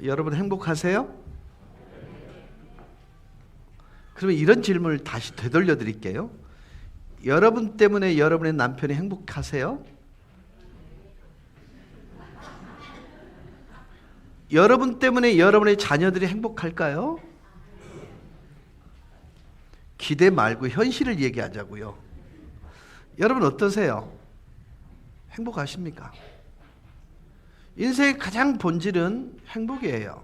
여러분 행복하세요? 그러면 이런 질문을 다시 되돌려 드릴게요. 여러분 때문에 여러분의 남편이 행복하세요? 여러분 때문에 여러분의 자녀들이 행복할까요? 기대 말고 현실을 얘기하자고요. 여러분 어떠세요? 행복하십니까? 인생의 가장 본질은 행복이에요.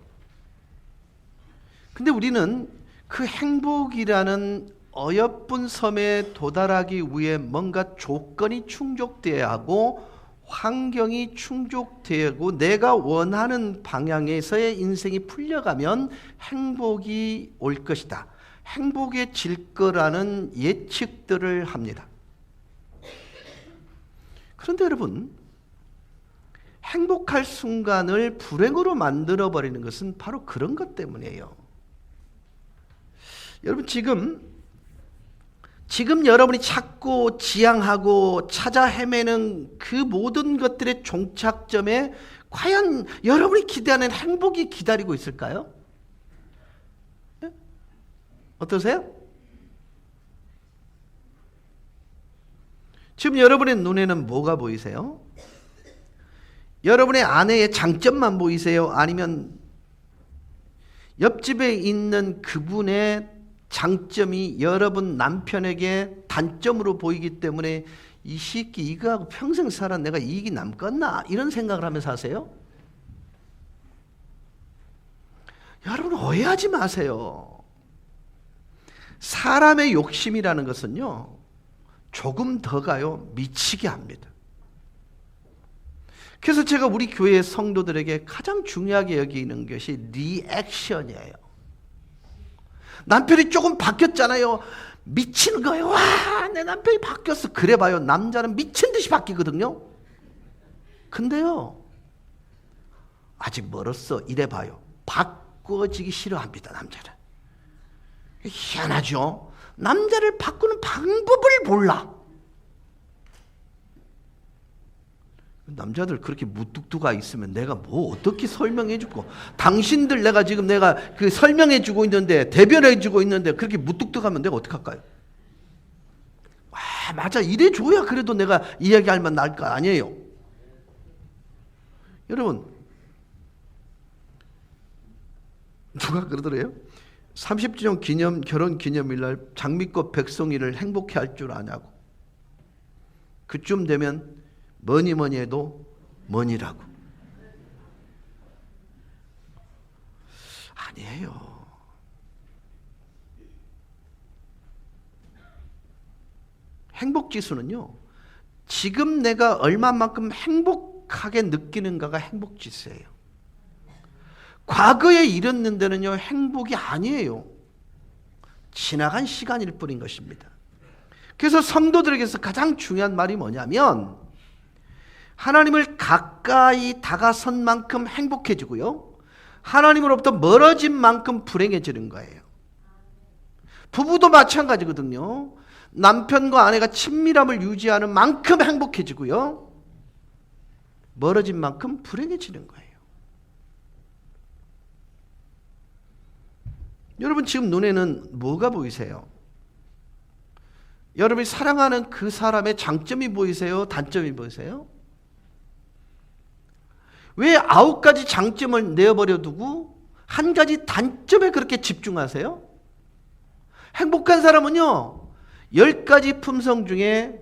근데 우리는 그 행복이라는 어여쁜 섬에 도달하기 위해 뭔가 조건이 충족돼야 하고 환경이 충족되고 내가 원하는 방향에서의 인생이 풀려가면 행복이 올 것이다. 행복해질 거라는 예측들을 합니다. 그런데 여러분, 행복할 순간을 불행으로 만들어버리는 것은 바로 그런 것 때문이에요. 여러분 지금 여러분이 찾고 지향하고 찾아 헤매는 그 모든 것들의 종착점에 과연 여러분이 기대하는 행복이 기다리고 있을까요? 네? 어떠세요? 지금 여러분의 눈에는 뭐가 보이세요? 여러분의 아내의 장점만 보이세요? 아니면 옆집에 있는 그분의 장점이 여러분 남편에게 단점으로 보이기 때문에 이 새끼 이거하고 평생 살아 내가 이익이 남겠나? 이런 생각을 하면서 사세요? 여러분 오해하지 마세요. 사람의 욕심이라는 것은요, 조금 더 가요 미치게 합니다. 그래서 제가 우리 교회 성도들에게 가장 중요하게 여기는 것이 리액션이에요. 남편이 조금 바뀌었잖아요. 미치는 거예요. 와, 내 남편이 바뀌었어. 그래 봐요. 남자는 미친 듯이 바뀌거든요. 근데요, 아직 멀었어. 이래 봐요. 바꿔지기 싫어합니다, 남자는. 희한하죠? 남자를 바꾸는 방법을 몰라. 남자들 그렇게 무뚝뚝아 있으면 내가 뭐 어떻게 설명해 주고, 당신들 내가 지금 내가 그 설명해 주고 있는데, 대변해 주고 있는데 그렇게 무뚝뚝하면 내가 어떡할까요? 와, 맞아. 이래 줘야 그래도 내가 이야기할 만 날 거 아니에요. 여러분, 누가 그러더래요? 30주년 기념 결혼 기념일 날 장미꽃 백송이를 행복해 할 줄 아냐고. 그쯤 되면 뭐니 해도 뭐니라고. 아니에요. 행복지수는요, 지금 내가 얼마만큼 행복하게 느끼는가가 행복지수예요. 과거에 이랬는 데는요, 행복이 아니에요. 지나간 시간일 뿐인 것입니다. 그래서 성도들에게서 가장 중요한 말이 뭐냐면, 하나님을 가까이 다가선 만큼 행복해지고요, 하나님으로부터 멀어진 만큼 불행해지는 거예요. 부부도 마찬가지거든요. 남편과 아내가 친밀함을 유지하는 만큼 행복해지고요, 멀어진 만큼 불행해지는 거예요. 여러분 지금 눈에는 뭐가 보이세요? 여러분이 사랑하는 그 사람의 장점이 보이세요? 단점이 보이세요? 왜 9가지 장점을 내어버려 두고 한 가지 단점에 그렇게 집중하세요? 행복한 사람은요, 10가지 품성 중에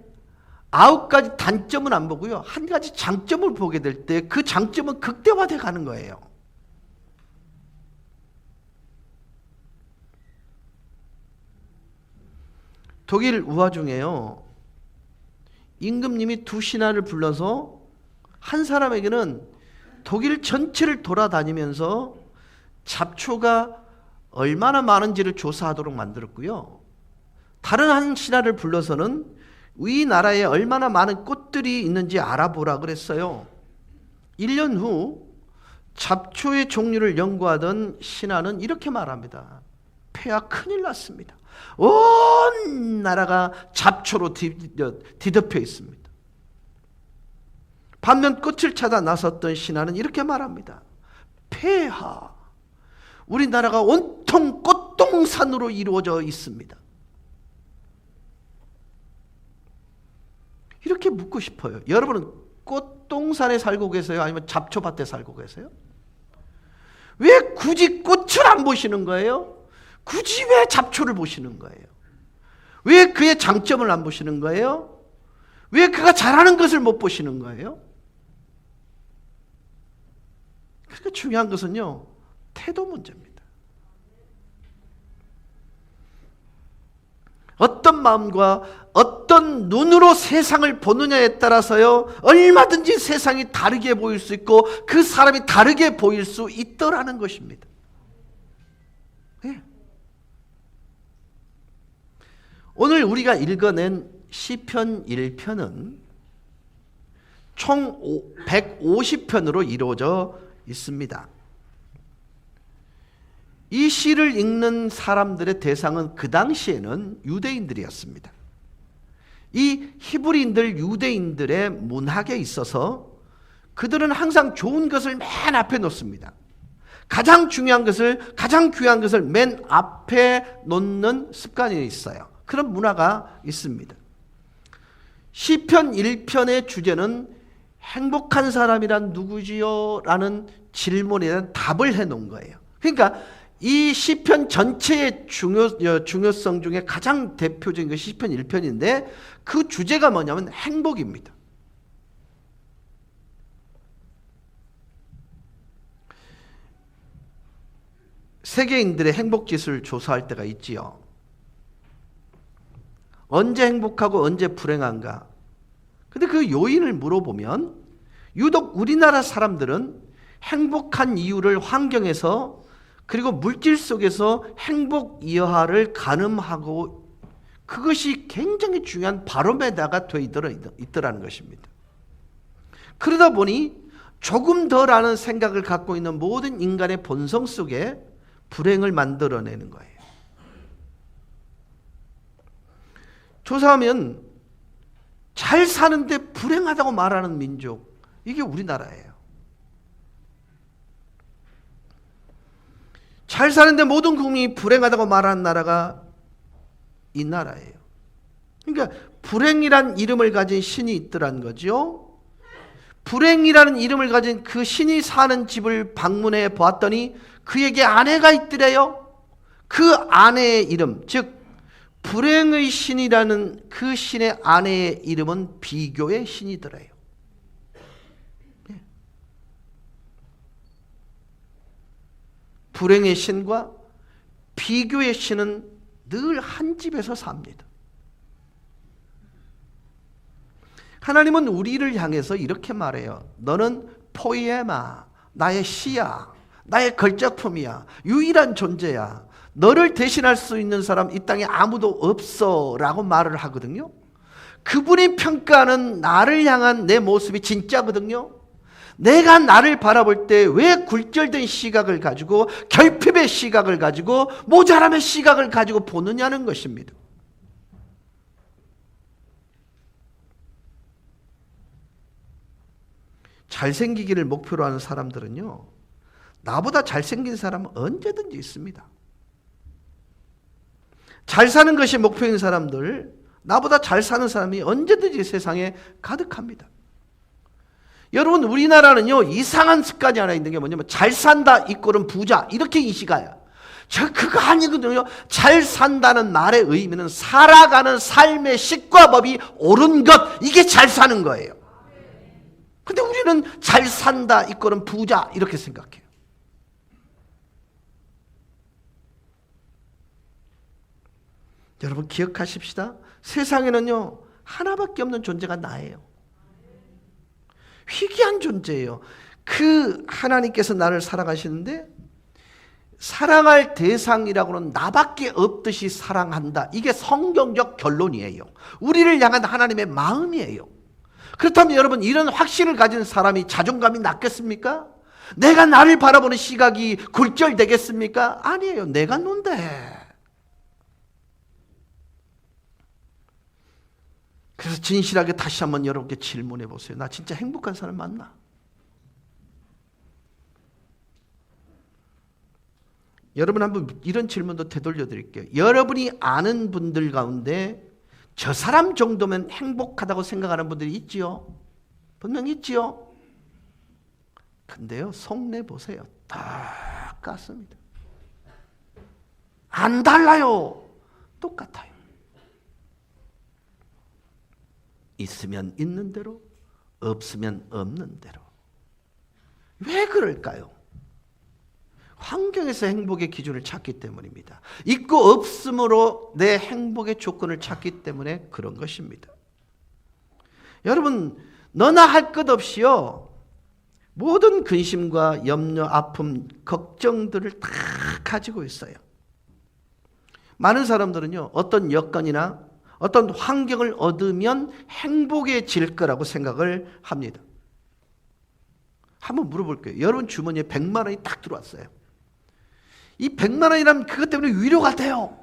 9가지 단점은 안 보고요, 한 가지 장점을 보게 될 때 그 장점은 극대화돼 가는 거예요. 독일 우화 중에요, 임금님이 2신하를 불러서 한 사람에게는 독일 전체를 돌아다니면서 잡초가 얼마나 많은지를 조사하도록 만들었고요, 다른 한 신하를 불러서는 이 나라에 얼마나 많은 꽃들이 있는지 알아보라 그랬어요. 1년 후 잡초의 종류를 연구하던 신하는 이렇게 말합니다. 폐하 큰일 났습니다. 온 나라가 잡초로 뒤덮여 있습니다. 반면 꽃을 찾아 나섰던 신하는 이렇게 말합니다. 폐하. 우리나라가 온통 꽃동산으로 이루어져 있습니다. 이렇게 묻고 싶어요. 여러분은 꽃동산에 살고 계세요? 아니면 잡초밭에 살고 계세요? 왜 굳이 꽃을 안 보시는 거예요? 굳이 왜 잡초를 보시는 거예요? 왜 그의 장점을 안 보시는 거예요? 왜 그가 잘하는 것을 못 보시는 거예요? 그러니까 중요한 것은요, 태도 문제입니다. 어떤 마음과 어떤 눈으로 세상을 보느냐에 따라서요, 얼마든지 세상이 다르게 보일 수 있고 그 사람이 다르게 보일 수 있더라는 것입니다. 네. 오늘 우리가 읽어낸 시편 1편은 총 150편으로 이루어져 있습니다. 이 시를 읽는 사람들의 대상은 그 당시에는 유대인들이었습니다. 이 히브리인들, 유대인들의 문학에 있어서 그들은 항상 좋은 것을 맨 앞에 놓습니다. 가장 중요한 것을, 가장 귀한 것을 맨 앞에 놓는 습관이 있어요. 그런 문화가 있습니다. 시편 1편의 주제는 행복한 사람이란 누구지요? 라는 질문에 대한 답을 해놓은 거예요. 그러니까 이 시편 전체의 중요성 중에 가장 대표적인 것이 시편 1편인데 그 주제가 뭐냐면 행복입니다. 세계인들의 행복지수를 조사할 때가 있지요. 언제 행복하고 언제 불행한가? 근데 그 요인을 물어보면 유독 우리나라 사람들은 행복한 이유를 환경에서 그리고 물질 속에서 행복 이하를 가늠하고 그것이 굉장히 중요한 바로메다가 되어 있더라는 것입니다. 그러다 보니 조금 더라는 생각을 갖고 있는 모든 인간의 본성 속에 불행을 만들어내는 거예요. 조사하면 잘 사는데 불행하다고 말하는 민족, 이게 우리나라예요. 잘 사는데 모든 국민이 불행하다고 말하는 나라가 이 나라예요. 그러니까 불행이란 이름을 가진 신이 있더란 거죠. 불행이라는 이름을 가진 그 신이 사는 집을 방문해 보았더니 그에게 아내가 있더래요. 그 아내의 이름, 즉 불행의 신이라는 그 신의 아내의 이름은 비교의 신이더래요. 불행의 신과 비교의 신은 늘 한 집에서 삽니다. 하나님은 우리를 향해서 이렇게 말해요. 너는 포이에마, 나의 시야, 나의 걸작품이야, 유일한 존재야. 너를 대신할 수 있는 사람 이 땅에 아무도 없어 라고 말을 하거든요. 그분이 평가하는 나를 향한 내 모습이 진짜거든요. 내가 나를 바라볼 때 왜 굴절된 시각을 가지고, 결핍의 시각을 가지고, 모자람의 시각을 가지고 보느냐는 것입니다. 잘생기기를 목표로 하는 사람들은요, 나보다 잘생긴 사람은 언제든지 있습니다. 잘 사는 것이 목표인 사람들, 나보다 잘 사는 사람이 언제든지 세상에 가득합니다. 여러분, 우리나라는요, 이상한 습관이 하나 있는 게 뭐냐면 잘 산다 이꼴은 부자, 이렇게 인식해요. 그거 아니거든요. 잘 산다는 말의 의미는 살아가는 삶의 식과 법이 옳은 것, 이게 잘 사는 거예요. 근데 우리는 잘 산다 이꼴은 부자, 이렇게 생각해요. 여러분 기억하십시다. 세상에는요, 하나밖에 없는 존재가 나예요. 희귀한 존재예요. 그 하나님께서 나를 사랑하시는데 사랑할 대상이라고는 나밖에 없듯이 사랑한다. 이게 성경적 결론이에요. 우리를 향한 하나님의 마음이에요. 그렇다면 여러분, 이런 확신을 가진 사람이 자존감이 낮겠습니까? 내가 나를 바라보는 시각이 굴절되겠습니까? 아니에요. 내가 논데. 그래서 진실하게 다시 한번 여러분께 질문해 보세요. 나 진짜 행복한 사람 맞나? 여러분 한번 이런 질문도 되돌려 드릴게요. 여러분이 아는 분들 가운데 저 사람 정도면 행복하다고 생각하는 분들이 있지요? 분명히 있지요? 근데요, 속내 보세요. 똑같습니다. 안 달라요. 똑같아요. 있으면 있는 대로, 없으면 없는 대로. 왜 그럴까요? 환경에서 행복의 기준을 찾기 때문입니다. 있고 없음으로 내 행복의 조건을 찾기 때문에 그런 것입니다. 여러분, 너나 할 것 없이요, 모든 근심과 염려, 아픔, 걱정들을 다 가지고 있어요. 많은 사람들은요, 어떤 여건이나 어떤 환경을 얻으면 행복해질 거라고 생각을 합니다. 한번 물어볼게요. 여러분 주머니에 100만 원이 딱 들어왔어요. 이 100만 원이라면 그것 때문에 위로가 돼요.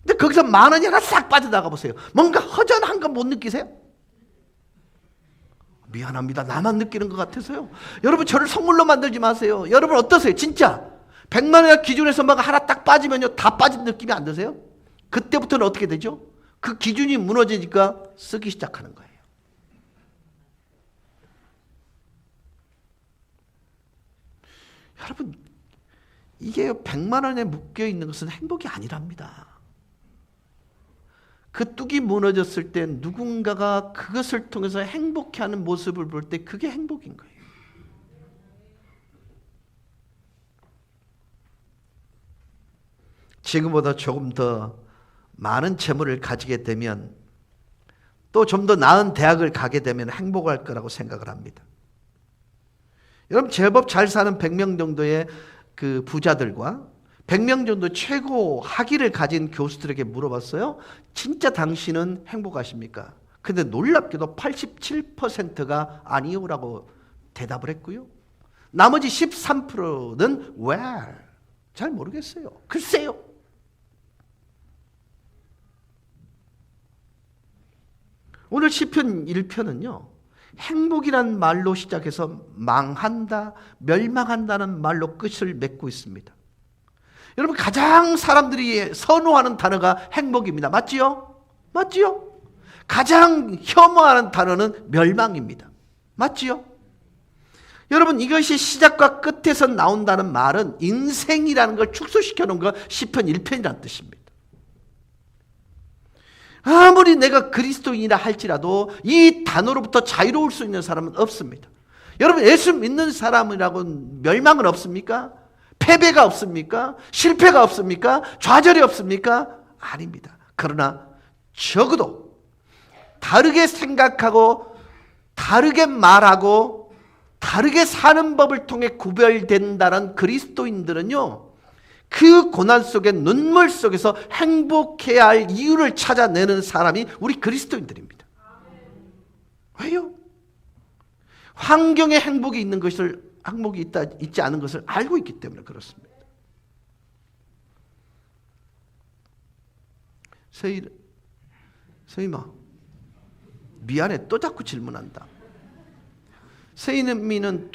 근데 거기서 만 원이 하나 싹 빠져나가 보세요. 뭔가 허전한 거 못 느끼세요? 미안합니다. 나만 느끼는 것 같아서요. 여러분 저를 선물로 만들지 마세요. 여러분 어떠세요? 진짜 100만 원 기준에서 뭐가 하나 딱 빠지면요, 다 빠진 느낌이 안 드세요? 그때부터는 어떻게 되죠? 그 기준이 무너지니까 쓰기 시작하는 거예요. 여러분, 이게 100만 원에 묶여 있는 것은 행복이 아니랍니다. 그 뚝이 무너졌을 때 누군가가 그것을 통해서 행복해하는 모습을 볼 때 그게 행복인 거예요. 지금보다 조금 더 많은 재물을 가지게 되면, 또 좀 더 나은 대학을 가게 되면 행복할 거라고 생각을 합니다. 여러분 제법 잘 사는 100명 정도의 그 부자들과 100명 정도 최고 학위를 가진 교수들에게 물어봤어요. 진짜 당신은 행복하십니까? 근데 놀랍게도 87%가 아니요라고 대답을 했고요. 나머지 13%는 well, 잘 모르겠어요. 글쎄요. 오늘 시편 1편은요. 행복이란 말로 시작해서 망한다, 멸망한다는 말로 끝을 맺고 있습니다. 여러분 가장 사람들이 선호하는 단어가 행복입니다. 맞지요? 맞지요? 가장 혐오하는 단어는 멸망입니다. 맞지요? 여러분 이것이 시작과 끝에서 나온다는 말은 인생이라는 걸 축소시켜 놓은 거 시편 1편이라는 뜻입니다. 아무리 내가 그리스도인이라 할지라도 이 단어로부터 자유로울 수 있는 사람은 없습니다. 여러분 예수 믿는 사람이라고는 멸망은 없습니까? 패배가 없습니까? 실패가 없습니까? 좌절이 없습니까? 아닙니다. 그러나 적어도 다르게 생각하고 다르게 말하고 다르게 사는 법을 통해 구별된다는 그리스도인들은요, 그 고난 속에 눈물 속에서 행복해야 할 이유를 찾아내는 사람이 우리 그리스도인들입니다. 왜요? 환경에 행복이 있는 것을, 행복이 있지 않은 것을 알고 있기 때문에 그렇습니다. 서희마 미안해, 또 자꾸 질문한다. 서희미는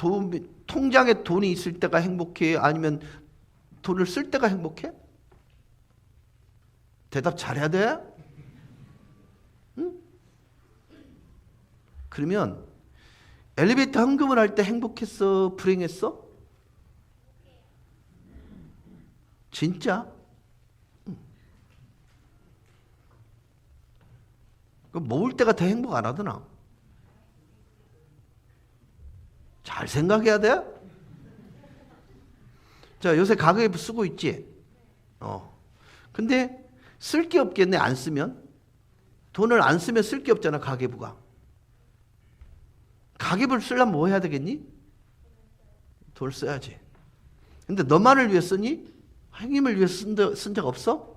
통장에 돈이 있을 때가 행복해요? 아니면 돈을 쓸 때가 행복해? 대답 잘해야 돼? 응? 그러면 엘리베이터 헌금을 할 때 행복했어? 불행했어? 진짜? 응. 그 모을 때가 더 행복 안 하더나? 잘 생각해야 돼? 자, 요새 가계부 쓰고 있지? 근데 쓸 게 없겠네, 안 쓰면? 돈을 안 쓰면 쓸 게 없잖아, 가계부가. 가계부를 쓰려면 뭐 해야 되겠니? 돈을 써야지. 근데 너만을 위해 쓰니? 형님을 위해 쓴 적 없어?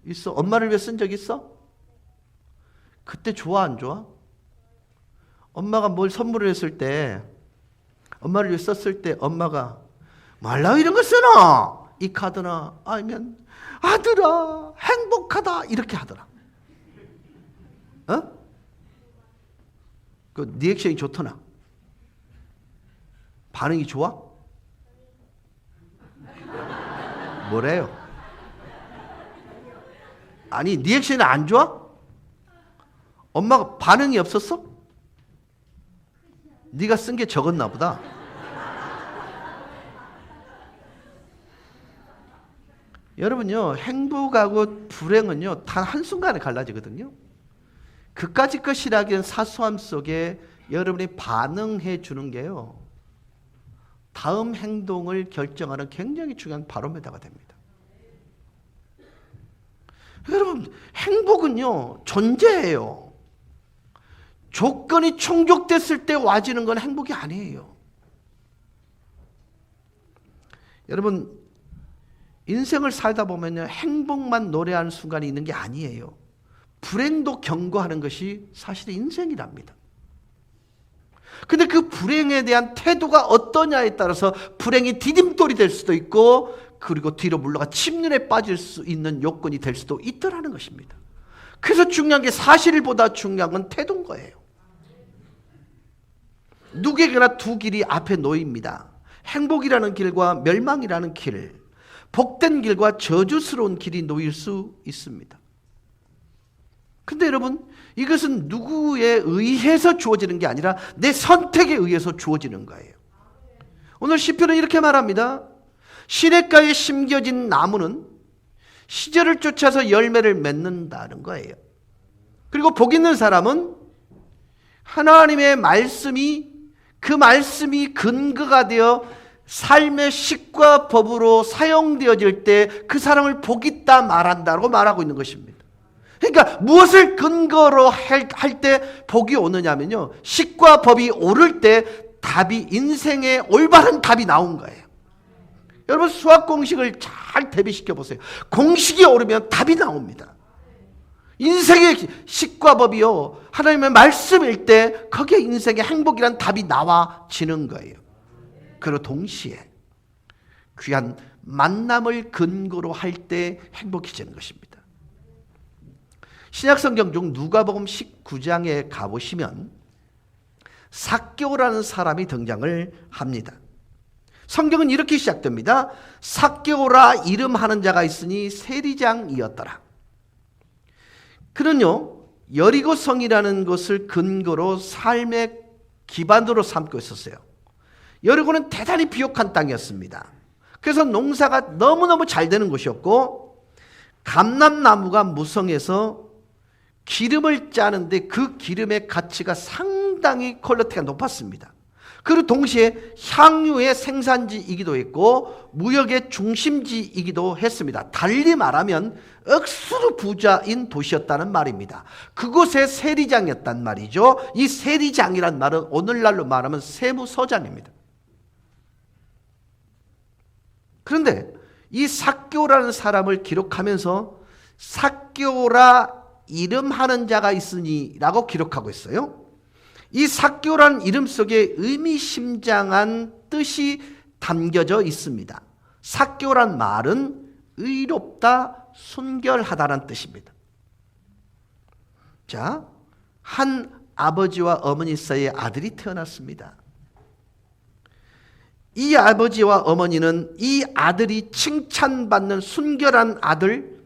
있어. 엄마를 위해 쓴 적 있어? 그때 좋아, 안 좋아? 엄마가 뭘 선물을 했을 때, 엄마를 위해 썼을 때 엄마가 말라 이런 거 쓰나? 이 카드나 아니면 아들아 행복하다 이렇게 하더라. 어? 그 리액션이 좋더나? 반응이 좋아? 뭐래요? 아니, 리액션이 안 좋아? 엄마가 반응이 없었어? 네가 쓴 게 적었나 보다. 여러분요, 행복하고 불행은요, 단 한순간에 갈라지거든요. 그까짓 것이라기엔 사소함 속에 여러분이 반응해 주는 게요, 다음 행동을 결정하는 굉장히 중요한 바로메터가 됩니다. 여러분, 행복은요, 존재예요. 조건이 충족됐을 때 와지는 건 행복이 아니에요. 여러분, 인생을 살다 보면요, 행복만 노래하는 순간이 있는 게 아니에요. 불행도 경고하는 것이 사실 인생이랍니다. 근데 그 불행에 대한 태도가 어떠냐에 따라서 불행이 디딤돌이 될 수도 있고, 그리고 뒤로 물러가 침륜에 빠질 수 있는 요건이 될 수도 있더라는 것입니다. 그래서 중요한 게, 사실보다 중요한 건 태도인 거예요. 누구에게나 두 길이 앞에 놓입니다. 행복이라는 길과 멸망이라는 길, 복된 길과 저주스러운 길이 놓일 수 있습니다. 근데 여러분, 이것은 누구에 의해서 주어지는 게 아니라 내 선택에 의해서 주어지는 거예요. 오늘 시편은 이렇게 말합니다. 시냇가에 심겨진 나무는 시절을 쫓아서 열매를 맺는다는 거예요. 그리고 복 있는 사람은 하나님의 말씀이, 그 말씀이 근거가 되어 삶의 식과 법으로 사용되어질 때 그 사람을 복 있다 말한다고 말하고 있는 것입니다. 그러니까 무엇을 근거로 할 때 복이 오느냐면요, 식과 법이 오를 때 답이, 인생의 올바른 답이 나온 거예요. 여러분, 수학 공식을 잘 대비시켜 보세요. 공식이 오르면 답이 나옵니다. 인생의 식과 법이요, 하나님의 말씀일 때 거기에 인생의 행복이란 답이 나와지는 거예요. 그리고 동시에 귀한 만남을 근거로 할 때 행복해지는 것입니다. 신약성경 중 누가복음 19장에 가보시면 삭개오라는 사람이 등장을 합니다. 성경은 이렇게 시작됩니다. 삭개오라 이름하는 자가 있으니 세리장이었더라. 그는요, 여리고성이라는 것을 근거로 삶의 기반으로 삼고 있었어요. 여리고는 대단히 비옥한 땅이었습니다. 그래서 농사가 너무너무 잘 되는 곳이었고, 감람나무가 무성해서 기름을 짜는데 그 기름의 가치가 상당히 퀄리티가 높았습니다. 그리고 동시에 향유의 생산지이기도 했고 무역의 중심지이기도 했습니다. 달리 말하면 억수로 부자인 도시였다는 말입니다. 그곳의 세리장이었단 말이죠. 이 세리장이란 말은 오늘날로 말하면 세무서장입니다. 그런데 이 삭개오라는 사람을 기록하면서 삭개오라 이름하는 자가 있으니 라고 기록하고 있어요. 이 삭개오라는 이름 속에 의미심장한 뜻이 담겨져 있습니다. 삭개오란 말은 의롭다, 순결하다는 뜻입니다. 자, 한 아버지와 어머니 사이에 아들이 태어났습니다. 이 아버지와 어머니는 이 아들이 칭찬받는 순결한 아들,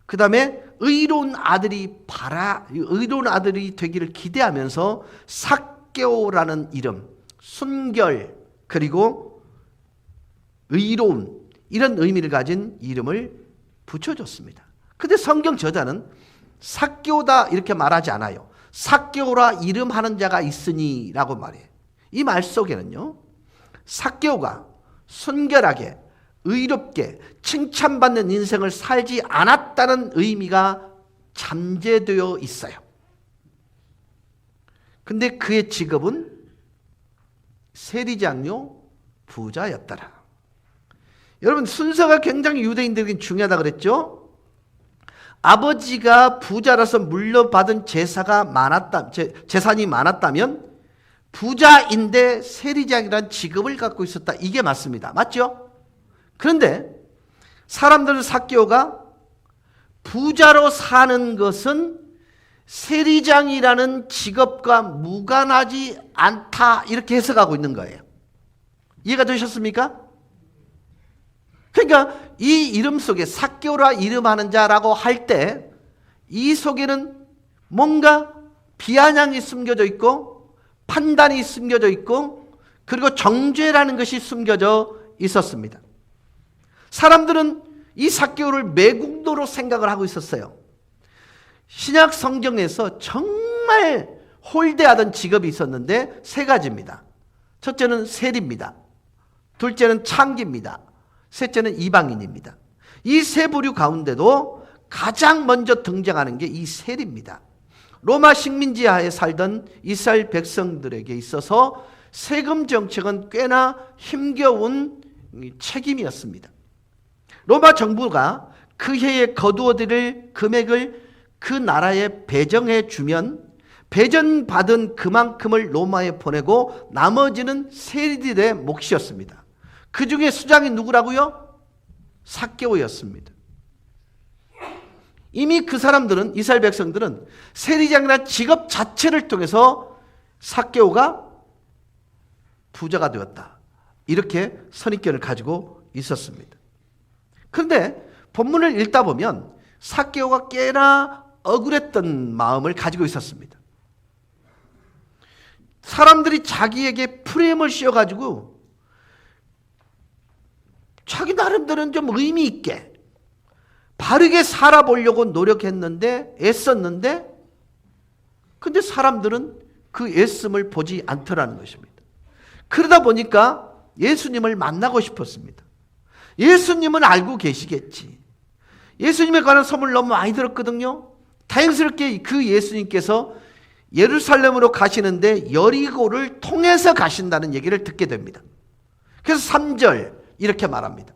그 다음에 의로운 아들이 되기를 기대하면서 삭개오라는 이름, 순결, 그리고 의로운, 이런 의미를 가진 이름을 붙여줬습니다. 근데 성경 저자는 삭개오다 이렇게 말하지 않아요. 삭개오라 이름하는 자가 있으니 라고 말해요. 이 말 속에는요, 삭개오가 순결하게 의롭게 칭찬받는 인생을 살지 않았다는 의미가 잠재되어 있어요. 근데 그의 직업은 세리장요 부자였더라. 여러분, 순서가 굉장히 유대인들에게 중요하다 그랬죠? 아버지가 부자라서 물려받은 재산이 많았다면 부자인데 세리장이라는 직업을 갖고 있었다. 이게 맞습니다. 맞죠? 그런데 사람들은 삭개오가 부자로 사는 것은 세리장이라는 직업과 무관하지 않다, 이렇게 해석하고 있는 거예요. 이해가 되셨습니까? 그러니까 이 이름 속에 삭개오라 이름하는 자라고 할 때 이 속에는 뭔가 비아냥이 숨겨져 있고 판단이 숨겨져 있고 그리고 정죄라는 것이 숨겨져 있었습니다. 사람들은 이 삭개오를 매국노로 생각을 하고 있었어요. 신약 성경에서 정말 홀대하던 직업이 있었는데 세 가지입니다. 첫째는 세리입니다. 둘째는 창기입니다. 셋째는 이방인입니다. 이 세 부류 가운데도 가장 먼저 등장하는 게 이 세리입니다. 로마 식민지하에 살던 이스라엘 백성들에게 있어서 세금 정책은 꽤나 힘겨운 책임이었습니다. 로마 정부가 그 해에 거두어들일 금액을 그 나라에 배정해 주면 배정받은 그만큼을 로마에 보내고 나머지는 세리들의 몫이었습니다. 그 중에 수장이 누구라고요? 삭개오였습니다. 이미 그 사람들은, 이스라엘 백성들은 세리장이나 직업 자체를 통해서 삭개오가 부자가 되었다, 이렇게 선입견을 가지고 있었습니다. 그런데 본문을 읽다 보면 삭개오가 꽤나 억울했던 마음을 가지고 있었습니다. 사람들이 자기에게 프레임을 씌워가지고 자기 나름대로는 좀 의미 있게 바르게 살아보려고 노력했는데, 애썼는데, 근데 사람들은 그 애씀을 보지 않더라는 것입니다. 그러다 보니까 예수님을 만나고 싶었습니다. 예수님은 알고 계시겠지. 예수님에 관한 소문을 너무 많이 들었거든요. 다행스럽게 그 예수님께서 예루살렘으로 가시는데 여리고를 통해서 가신다는 얘기를 듣게 됩니다. 그래서 3절 이렇게 말합니다.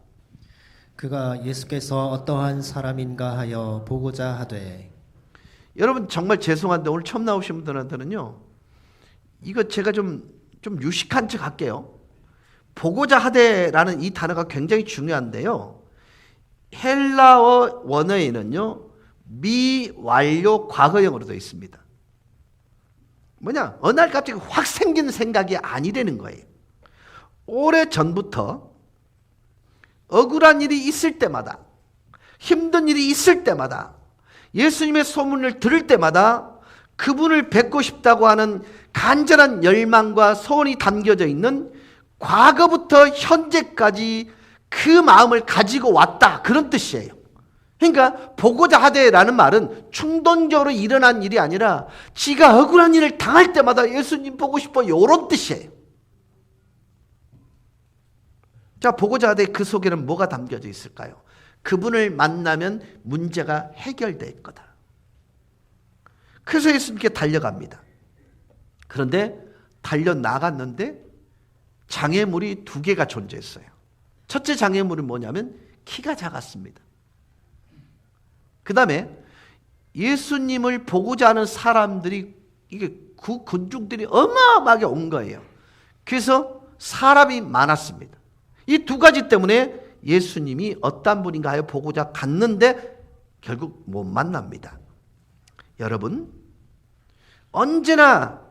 그가 예수께서 어떠한 사람인가 하여 보고자 하되. 여러분 정말 죄송한데 오늘 처음 나오신 분들한테는요, 이거 제가 좀 유식한 척 할게요. 보고자 하되라는 이 단어가 굉장히 중요한데요, 헬라어 원어에는요 미완료 과거형으로 되어 있습니다. 뭐냐, 어느 날 갑자기 확 생긴 생각이 아니라는 거예요. 오래전부터 억울한 일이 있을 때마다, 힘든 일이 있을 때마다, 예수님의 소문을 들을 때마다 그분을 뵙고 싶다고 하는 간절한 열망과 소원이 담겨져 있는 과거부터 현재까지 그 마음을 가지고 왔다, 그런 뜻이에요. 그러니까 보고자 하되라는 말은 충동적으로 일어난 일이 아니라 지가 억울한 일을 당할 때마다 예수님 보고 싶어, 이런 뜻이에요. 자, 보고자 하되 그 속에는 뭐가 담겨져 있을까요? 그분을 만나면 문제가 해결될 거다. 그래서 예수님께 달려갑니다. 그런데 달려나갔는데 장애물이 2개가 존재했어요. 첫째 장애물은 뭐냐면 키가 작았습니다. 그 다음에 예수님을 보고자 하는 사람들이, 이게 그 군중들이 어마어마하게 온 거예요. 그래서 사람이 많았습니다. 이 2가지 때문에 예수님이 어떤 분인가 하여 보고자 갔는데 결국 못 만납니다. 여러분, 언제나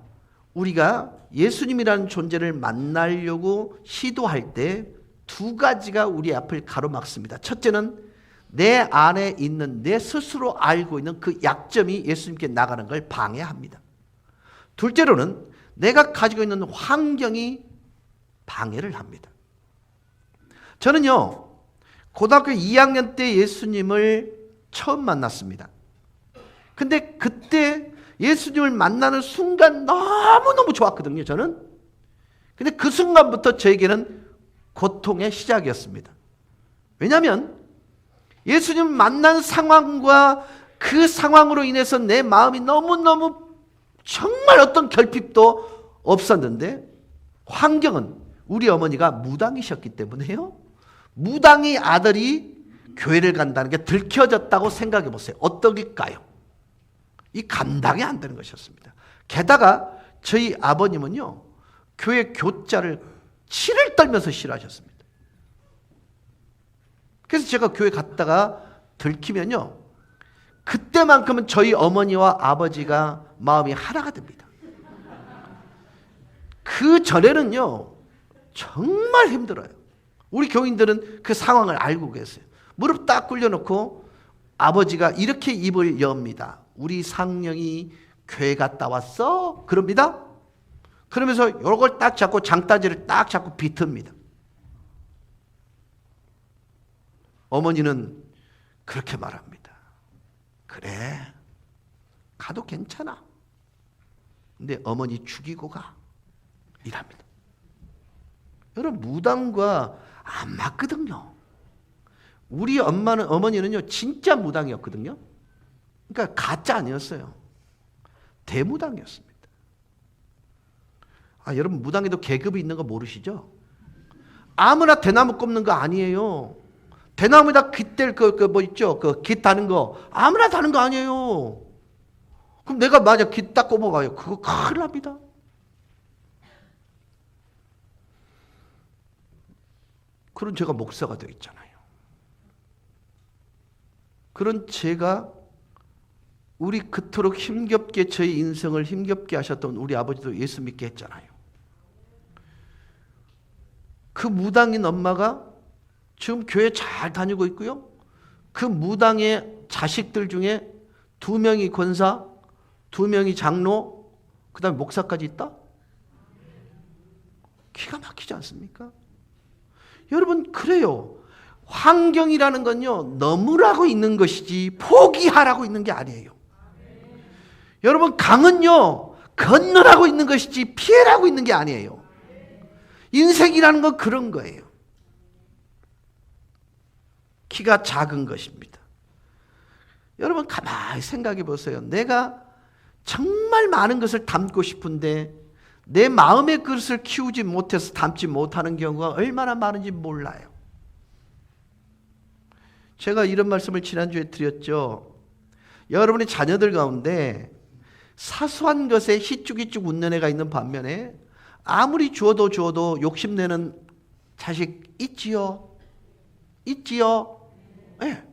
우리가 예수님이라는 존재를 만나려고 시도할 때 2가지가 우리 앞을 가로막습니다. 첫째는 내 안에 있는, 내 스스로 알고 있는 그 약점이 예수님께 나가는 걸 방해합니다. 둘째로는 내가 가지고 있는 환경이 방해를 합니다. 저는요, 고등학교 2학년 때 예수님을 처음 만났습니다. 근데 그때 예수님을 만나는 순간 너무너무 좋았거든요, 저는. 근데 그 순간부터 저에게는 고통의 시작이었습니다. 왜냐하면 예수님 만난 상황과 그 상황으로 인해서 내 마음이 너무너무 정말 어떤 결핍도 없었는데, 환경은 우리 어머니가 무당이셨기 때문에요, 무당의 아들이 교회를 간다는 게 들켜졌다고 생각해 보세요. 어떨까요? 이 감당이 안 되는 것이었습니다. 게다가 저희 아버님은요, 교회 교자를 치를 떨면서 싫어하셨습니다. 그래서 제가 교회 갔다가 들키면요, 그때만큼은 저희 어머니와 아버지가 마음이 하나가 됩니다. 그 전에는요 정말 힘들어요. 우리 교인들은 그 상황을 알고 계세요. 무릎 딱 꿇려놓고 아버지가 이렇게 입을 엽니다. 우리 상령이 교회 갔다 왔어? 그럽니다. 그러면서 이걸 딱 잡고 장따지를 딱 잡고 비틉니다. 어머니는 그렇게 말합니다. 그래, 가도 괜찮아. 근데 어머니 죽이고 가. 이랍니다. 여러분, 무당과 안 맞거든요. 우리 어머니는요, 진짜 무당이었거든요. 그러니까 가짜 아니었어요. 대무당이었습니다. 여러분, 무당에도 계급이 있는 거 모르시죠? 아무나 대나무 꼽는 거 아니에요. 대나무에다 깃댈 뭐 있죠? 깃 다는 거. 아무나 다는 거 아니에요. 그럼 내가 만약 깃 딱 꼽아봐요. 그거 큰일 납니다. 그런 제가 목사가 되겠잖아요. 그런 제가 우리 그토록 힘겹게 저희 인생을 힘겹게 하셨던 우리 아버지도 예수 믿게 했잖아요. 그 무당인 엄마가 지금 교회 잘 다니고 있고요. 그 무당의 자식들 중에 2명이 권사, 2명이 장로, 그 다음에 목사까지 있다? 기가 막히지 않습니까? 여러분, 그래요. 환경이라는 건요, 넘으라고 있는 것이지 포기하라고 있는 게 아니에요. 여러분, 강은요, 건너라고 있는 것이지 피해라고 있는 게 아니에요. 인생이라는 건 그런 거예요. 키가 작은 것입니다. 여러분, 가만히 생각해 보세요. 내가 정말 많은 것을 담고 싶은데 내 마음의 그릇을 키우지 못해서 담지 못하는 경우가 얼마나 많은지 몰라요. 제가 이런 말씀을 지난주에 드렸죠. 여러분의 자녀들 가운데 사소한 것에 희쭉희쭉 웃는 애가 있는 반면에 아무리 주어도 욕심내는 자식 있지요? 네.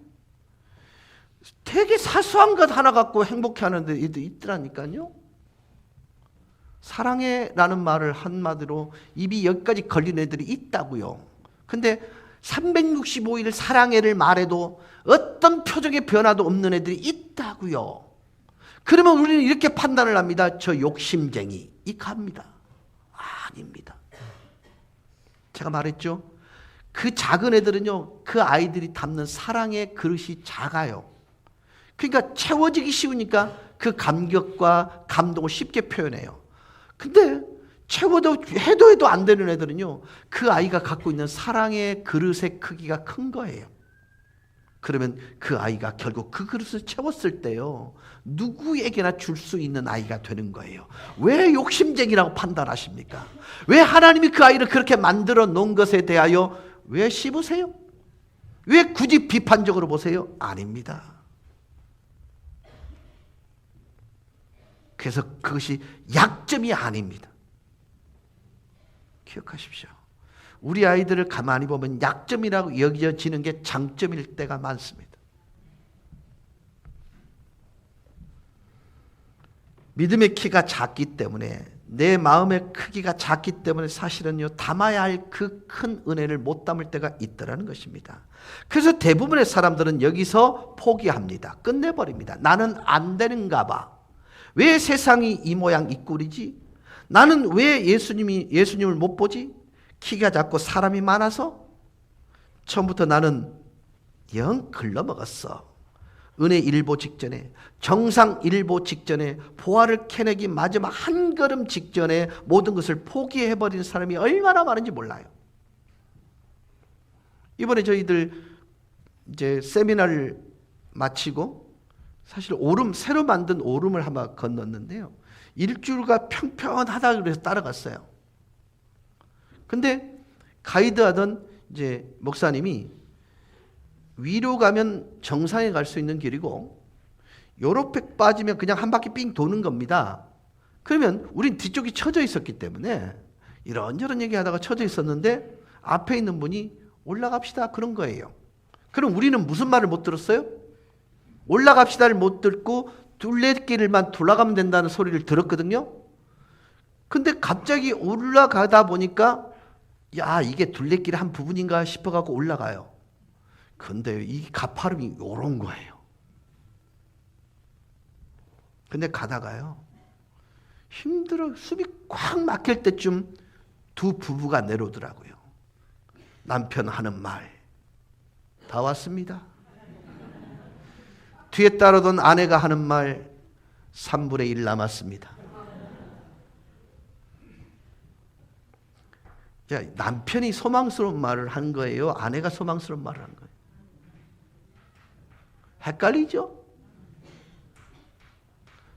되게 사소한 것 하나 갖고 행복해하는 애들 있더라니까요. 사랑해라는 말을 한마디로 입이 여기까지 걸린 애들이 있다고요. 근데 365일 사랑해를 말해도 어떤 표정의 변화도 없는 애들이 있다고요. 그러면 우리는 이렇게 판단을 합니다. 저 욕심쟁이 이갑니다. 아닙니다. 제가 말했죠. 그 작은 애들은요, 그 아이들이 담는 사랑의 그릇이 작아요. 그러니까 채워지기 쉬우니까 그 감격과 감동을 쉽게 표현해요. 근데 채워도 해도 안 되는 애들은요, 그 아이가 갖고 있는 사랑의 그릇의 크기가 큰 거예요. 그러면 그 아이가 결국 그 그릇을 채웠을 때요, 누구에게나 줄 수 있는 아이가 되는 거예요. 왜 욕심쟁이라고 판단하십니까? 왜 하나님이 그 아이를 그렇게 만들어 놓은 것에 대하여 왜 씹으세요? 왜 굳이 비판적으로 보세요? 아닙니다. 그래서 그것이 약점이 아닙니다. 기억하십시오. 우리 아이들을 가만히 보면 약점이라고 여겨지는 게 장점일 때가 많습니다. 믿음의 키가 작기 때문에, 내 마음의 크기가 작기 때문에 사실은요, 담아야 할 그 큰 은혜를 못 담을 때가 있더라는 것입니다. 그래서 대부분의 사람들은 여기서 포기합니다. 끝내버립니다. 나는 안 되는가 봐. 왜 세상이 이 모양 이 꼴이지? 나는 왜 예수님을 못 보지? 키가 작고 사람이 많아서? 처음부터 나는 영 글러먹었어. 은혜 일보 직전에, 정상 일보 직전에, 보화를 캐내기 마지막 한 걸음 직전에 모든 것을 포기해버린 사람이 얼마나 많은지 몰라요. 이번에 저희들 이제 세미나를 마치고 사실 새로 만든 오름을 한번 건넜는데요. 일주일가 평평하다 그래서 따라갔어요. 근데 가이드하던 이제 목사님이 위로 가면 정상에 갈 수 있는 길이고 요렇게 빠지면 그냥 한 바퀴 삥 도는 겁니다. 그러면 우린 뒤쪽이 쳐져 있었기 때문에 이런저런 얘기하다가 쳐져 있었는데 앞에 있는 분이 올라갑시다 그런 거예요. 그럼 우리는 무슨 말을 못 들었어요? 올라갑시다를 못 듣고 둘레길만 돌아가면 된다는 소리를 들었거든요. 근데 갑자기 올라가다 보니까 야, 이게 둘레길의 한 부분인가 싶어갖고 올라가요. 근데 이 가파름이 요런 거예요. 근데 가다가요, 힘들어 숨이 꽉 막힐 때쯤 두 부부가 내려오더라고요. 남편 하는 말, 다 왔습니다. 뒤에 따르던 아내가 하는 말, 3분의 1 남았습니다. 야, 남편이 소망스러운 말을 한 거예요? 아내가 소망스러운 말을 한 거예요? 헷갈리죠?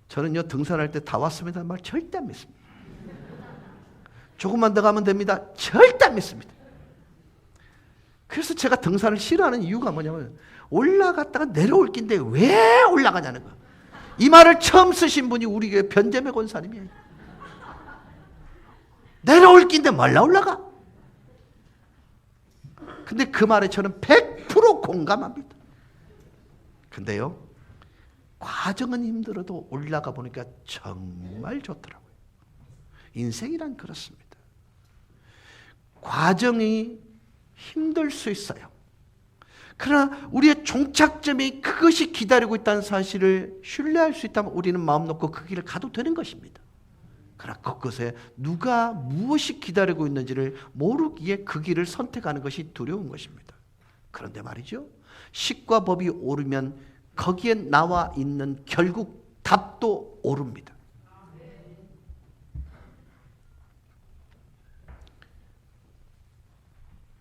저는요, 등산할 때 다 왔습니다 말 절대 안 믿습니다. 조금만 더 가면 됩니다. 절대 안 믿습니다. 그래서 제가 등산을 싫어하는 이유가 뭐냐면, 올라갔다가 내려올 긴데 왜 올라가냐는 거예요. 이 말을 처음 쓰신 분이 우리 교회 변재매 권사님이에요. 내려올 긴데 말라 올라가. 근데 그 말에 저는 100% 공감합니다. 근데요, 과정은 힘들어도 올라가 보니까 정말 좋더라고요. 인생이란 그렇습니다. 과정이 힘들 수 있어요. 그러나 우리의 종착점이 그것이 기다리고 있다는 사실을 신뢰할 수 있다면 우리는 마음 놓고 그 길을 가도 되는 것입니다. 그러나 그것에 누가 무엇이 기다리고 있는지를 모르기에 그 길을 선택하는 것이 두려운 것입니다. 그런데 말이죠, 식과 법이 오르면 거기에 나와 있는 결국 답도 오릅니다.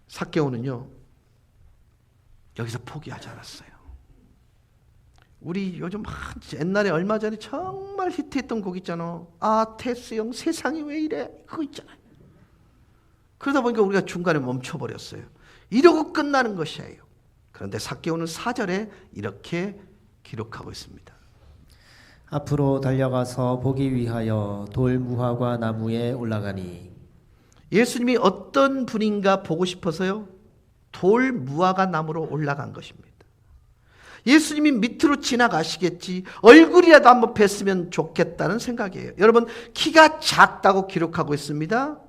삭개오는요, 여기서 포기하지 않았어요. 우리 요즘 옛날에 얼마 전에 정말 히트했던 곡 있잖아. 아, 테스형 세상이 왜 이래? 그거 있잖아요. 그러다 보니까 우리가 중간에 멈춰버렸어요. 이러고 끝나는 것이에요. 그런데 삭개오는 4절에 이렇게 기록하고 있습니다. 앞으로 달려가서 보기 위하여 돌 무화과 나무에 올라가니. 예수님이 어떤 분인가 보고 싶어서요, 돌 무화과 나무로 올라간 것입니다. 예수님이 밑으로 지나가시겠지, 얼굴이라도 한번 뵀으면 좋겠다는 생각이에요. 여러분, 키가 작다고 기록하고 있습니다.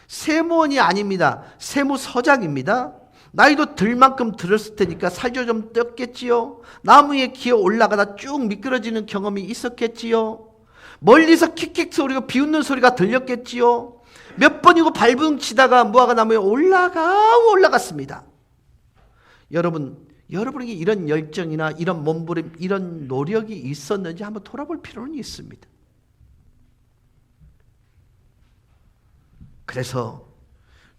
세무원이 아닙니다. 세무서장입니다. 나이도 들 만큼 들었을 테니까 살도 좀 떴겠지요. 나무에 기어 올라가다 쭉 미끄러지는 경험이 있었겠지요. 멀리서 킥킥 소리가, 비웃는 소리가 들렸겠지요. 몇 번이고 발부둥치다가 무화과 나무에 올라갔습니다. 여러분에게 이런 열정이나 이런 몸부림, 이런 노력이 있었는지 한번 돌아볼 필요는 있습니다. 그래서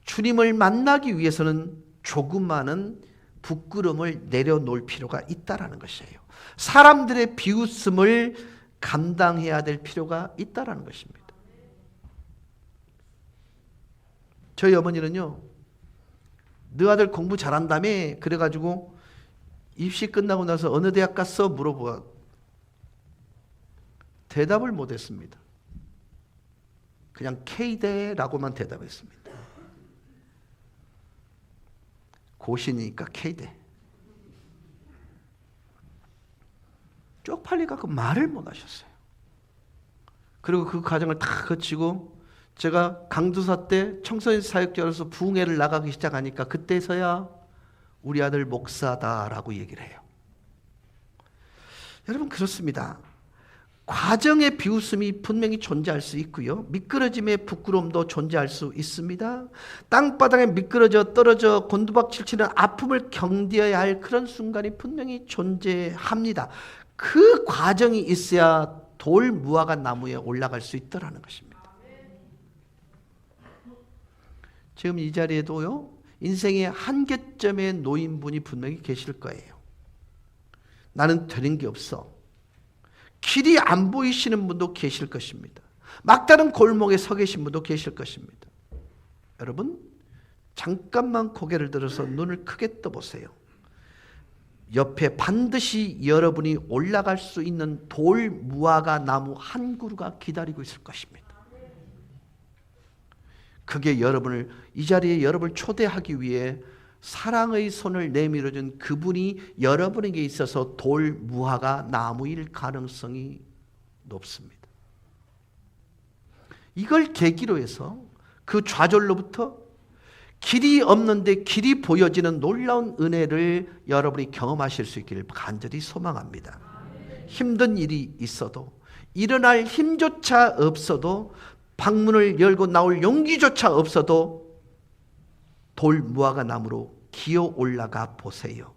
주님을 만나기 위해서는 조그마한 부끄러움을 내려놓을 필요가 있다라는 것이에요. 사람들의 비웃음을 감당해야 될 필요가 있다라는 것입니다. 저희 어머니는요, 너 아들 공부 잘한다며 그래가지고 입시 끝나고 나서 어느 대학 갔어? 물어보아. 대답을 못했습니다. 그냥 K대라고만 대답했습니다. 고신이니까 K대. 쪽팔리갖고 말을 못 하셨어요. 그리고 그 과정을 다 거치고 제가 강두사 때 청소년 사역자로서 부흥회를 나가기 시작하니까 그때서야 우리 아들 목사다라고 얘기를 해요. 여러분, 그렇습니다. 과정의 비웃음이 분명히 존재할 수 있고요, 미끄러짐의 부끄러움도 존재할 수 있습니다. 땅바닥에 미끄러져 떨어져 곤두박질치는 아픔을 견뎌야 할 그런 순간이 분명히 존재합니다. 그 과정이 있어야 돌 무화과 나무에 올라갈 수 있다라는 것입니다. 지금 이 자리에도요, 인생의 한계점에 놓인 분이 분명히 계실 거예요. 나는 되는 게 없어. 길이 안 보이시는 분도 계실 것입니다. 막다른 골목에 서 계신 분도 계실 것입니다. 여러분, 잠깐만 고개를 들어서 눈을 크게 떠보세요. 옆에 반드시 여러분이 올라갈 수 있는 돌 무화과 나무 한 그루가 기다리고 있을 것입니다. 그게 이 자리에 여러분을 초대하기 위해 사랑의 손을 내밀어준 그분이 여러분에게 있어서 돌 무화과 나무일 가능성이 높습니다. 이걸 계기로 해서 그 좌절로부터 길이 없는데 길이 보여지는 놀라운 은혜를 여러분이 경험하실 수 있기를 간절히 소망합니다. 힘든 일이 있어도, 일어날 힘조차 없어도, 방문을 열고 나올 용기조차 없어도 돌 무화과 나무로 기어 올라가 보세요.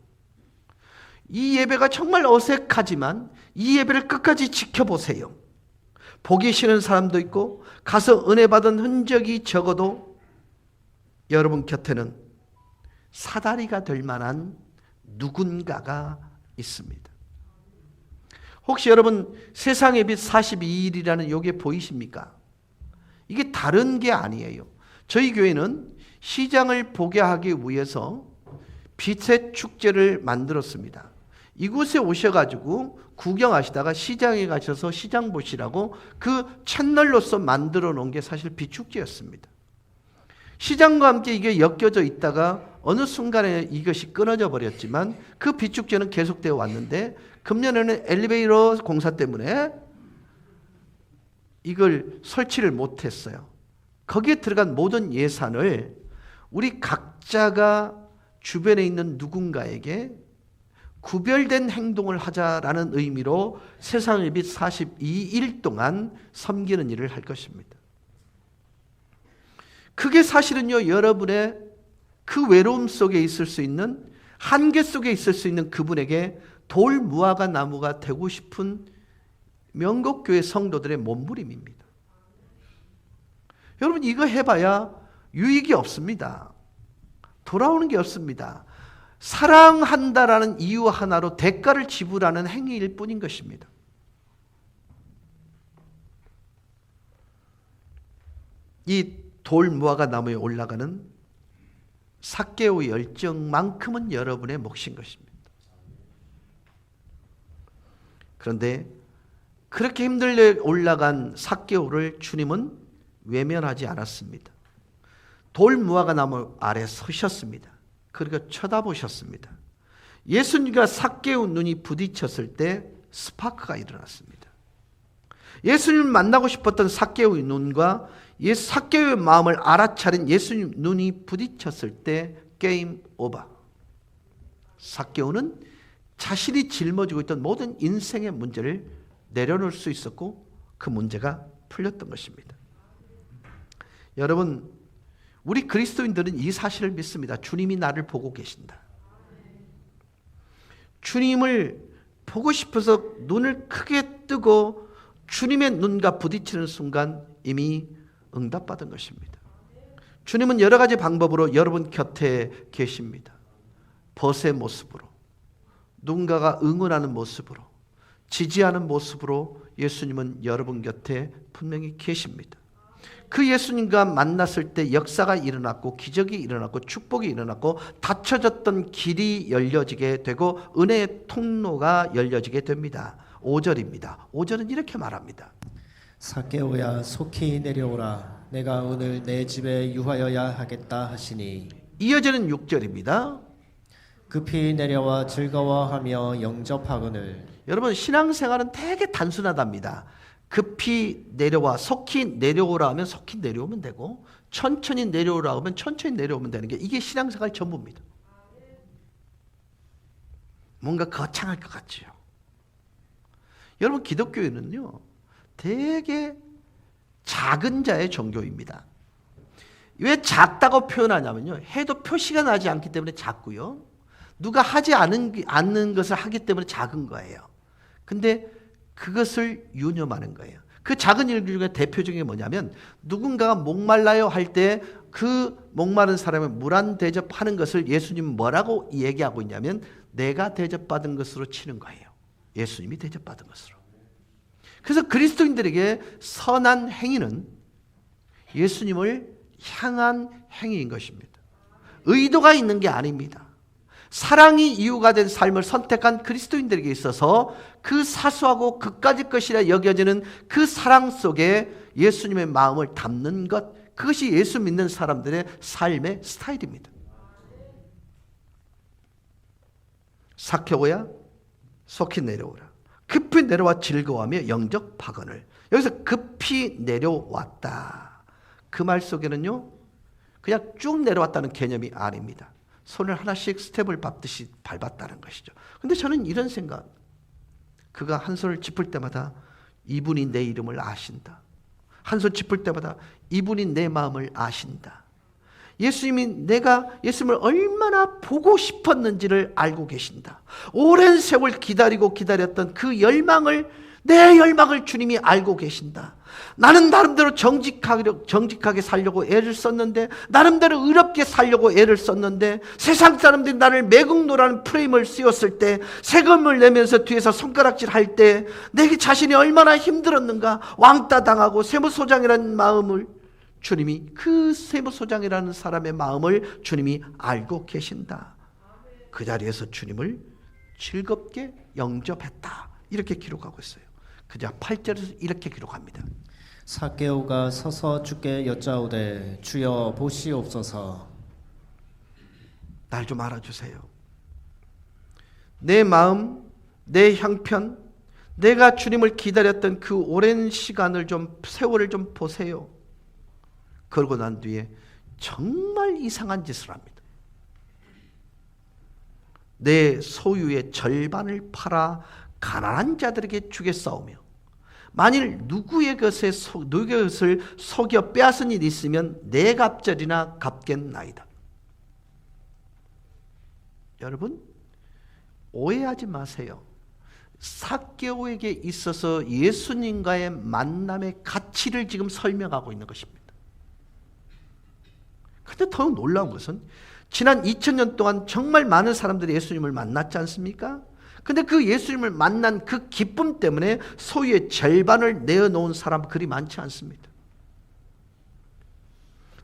이 예배가 정말 어색하지만 이 예배를 끝까지 지켜보세요. 보기 싫은 사람도 있고 가서 은혜 받은 흔적이 적어도 여러분 곁에는 사다리가 될 만한 누군가가 있습니다. 혹시 여러분 세상의 빛 42일이라는 요게 보이십니까? 이게 다른 게 아니에요. 저희 교회는 시장을 보게 하기 위해서 빛의 축제를 만들었습니다. 이곳에 오셔가지고 구경하시다가 시장에 가셔서 시장 보시라고 그 채널로서 만들어 놓은 게 사실 빛축제였습니다. 시장과 함께 이게 엮여져 있다가 어느 순간에 이것이 끊어져 버렸지만 그 빛축제는 계속되어 왔는데 금년에는 엘리베이터 공사 때문에 이걸 설치를 못했어요. 거기에 들어간 모든 예산을 우리 각자가 주변에 있는 누군가에게 구별된 행동을 하자라는 의미로 세상의 빛 42일 동안 섬기는 일을 할 것입니다. 그게 사실은요, 여러분의 그 외로움 속에 있을 수 있는, 한계 속에 있을 수 있는 그분에게 돌 무화과 나무가 되고 싶은 명곡교회 성도들의 몸부림입니다. 여러분 이거 해봐야 유익이 없습니다. 돌아오는 게 없습니다. 사랑한다라는 이유 하나로 대가를 지불하는 행위일 뿐인 것입니다. 이 돌 무화과 나무에 올라가는 삭개오의 열정만큼은 여러분의 몫인 것입니다. 그런데 그렇게 힘들게 올라간 삭개오를 주님은 외면하지 않았습니다. 돌 무화과 나무 아래 서셨습니다. 그리고 쳐다보셨습니다. 예수님과 삭개오 눈이 부딪혔을 때 스파크가 일어났습니다. 예수님을 만나고 싶었던 삭개오의 눈과 삭개오의 마음을 알아차린 예수님 눈이 부딪혔을 때 게임 오버. 삭개오는 자신이 짊어지고 있던 모든 인생의 문제를 내려놓을 수 있었고 그 문제가 풀렸던 것입니다. 여러분, 우리 그리스도인들은 이 사실을 믿습니다. 주님이 나를 보고 계신다. 주님을 보고 싶어서 눈을 크게 뜨고 주님의 눈과 부딪히는 순간 이미 응답받은 것입니다. 주님은 여러 가지 방법으로 여러분 곁에 계십니다. 벗의 모습으로, 누군가가 응원하는 모습으로, 지지하는 모습으로 예수님은 여러분 곁에 분명히 계십니다. 그 예수님과 만났을 때 역사가 일어났고 기적이 일어났고 축복이 일어났고 닫혀졌던 길이 열려지게 되고 은혜의 통로가 열려지게 됩니다. 5절입니다. 5절은 이렇게 말합니다. 삭개오야 속히 내려오라. 내가 오늘 내 집에 유하여야 하겠다 하시니. 이어지는 6절입니다. 급히 내려와 즐거워하며 영접하거늘. 여러분 신앙생활은 되게 단순하답니다. 급히 내려와 속히 내려오라 하면 속히 내려오면 되고 천천히 내려오라 하면 천천히 내려오면 되는 게 이게 신앙생활 전부입니다. 뭔가 거창할 것 같죠. 여러분 기독교회는요 되게 작은 자의 종교입니다. 왜 작다고 표현하냐면요 해도 표시가 나지 않기 때문에 작고요 누가 하지 않는 것을 하기 때문에 작은 거예요. 근데 그것을 유념하는 거예요. 그 작은 일 중에 대표적인 게 뭐냐면 누군가가 목말라요 할 때 그 목마른 사람의 물 한 대접하는 것을 예수님은 뭐라고 얘기하고 있냐면 내가 대접받은 것으로 치는 거예요. 예수님이 대접받은 것으로. 그래서 그리스도인들에게 선한 행위는 예수님을 향한 행위인 것입니다. 의도가 있는 게 아닙니다. 사랑이 이유가 된 삶을 선택한 그리스도인들에게 있어서 그 사소하고 그까짓 것이라 여겨지는 그 사랑 속에 예수님의 마음을 담는 것, 그것이 예수 믿는 사람들의 삶의 스타일입니다. 삭개오야 속히 내려오라. 급히 내려와 즐거워하며 영접하거늘. 여기서 급히 내려왔다. 그 말 속에는요 그냥 쭉 내려왔다는 개념이 아닙니다. 손을 하나씩 스텝을 밟듯이 밟았다는 것이죠. 근데 저는 이런 생각, 그가 한 손을 짚을 때마다 이분이 내 이름을 아신다. 한 손 짚을 때마다 이분이 내 마음을 아신다. 예수님이 내가 예수님을 얼마나 보고 싶었는지를 알고 계신다. 오랜 세월 기다리고 기다렸던 그 열망을, 내 열망을 주님이 알고 계신다. 나는 나름대로 정직하게 살려고 애를 썼는데, 나름대로 의롭게 살려고 애를 썼는데, 세상 사람들이 나를 매국노라는 프레임을 씌웠을 때, 세금을 내면서 뒤에서 손가락질 할 때 내 자신이 얼마나 힘들었는가. 왕따 당하고 세무소장이라는 마음을 주님이, 그 세무소장이라는 사람의 마음을 주님이 알고 계신다. 그 자리에서 주님을 즐겁게 영접했다. 이렇게 기록하고 있어요. 그자 8절에서 이렇게 기록합니다. 삭개오가 서서 주께 여짜오되 주여 보시옵소서. 날 좀 알아주세요. 내 마음, 내 형편, 내가 주님을 기다렸던 그 오랜 시간을 좀, 세월을 좀 보세요. 그러고 난 뒤에 정말 이상한 짓을 합니다. 내 소유의 절반을 팔아 가난한 자들에게 주겠사오며, 만일 누구의 것을 속여 빼앗은 일이 있으면 내 갑절이나 갚겠나이다. 여러분, 오해하지 마세요. 삭개오에게 있어서 예수님과의 만남의 가치를 지금 설명하고 있는 것입니다. 그런데 더 놀라운 것은 지난 2000년 동안 정말 많은 사람들이 예수님을 만났지 않습니까? 근데 그 예수님을 만난 그 기쁨 때문에 소유의 절반을 내어놓은 사람 그리 많지 않습니다.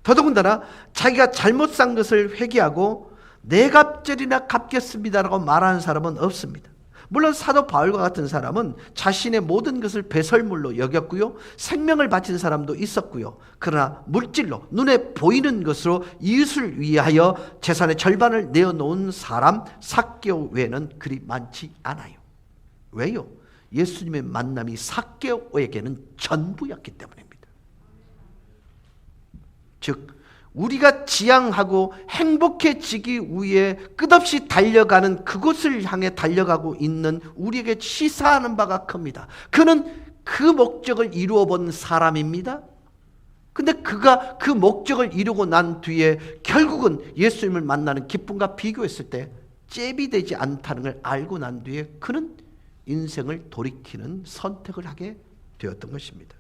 더더군다나 자기가 잘못 산 것을 회개하고 내 갑절이나 갚겠습니다라고 말하는 사람은 없습니다. 물론 사도 바울과 같은 사람은 자신의 모든 것을 배설물로 여겼고요, 생명을 바친 사람도 있었고요. 그러나 물질로 눈에 보이는 것으로 이웃을 위하여 재산의 절반을 내어놓은 사람 삭개오 외에는 그리 많지 않아요. 왜요? 예수님의 만남이 삭개오에게는 전부였기 때문입니다. 즉 우리가 지향하고 행복해지기 위해 끝없이 달려가는 그곳을 향해 달려가고 있는 우리에게 시사하는 바가 큽니다. 그는 그 목적을 이루어 본 사람입니다. 근데 그가 그 목적을 이루고 난 뒤에 결국은 예수님을 만나는 기쁨과 비교했을 때 잽이 되지 않다는 걸 알고 난 뒤에 그는 인생을 돌이키는 선택을 하게 되었던 것입니다.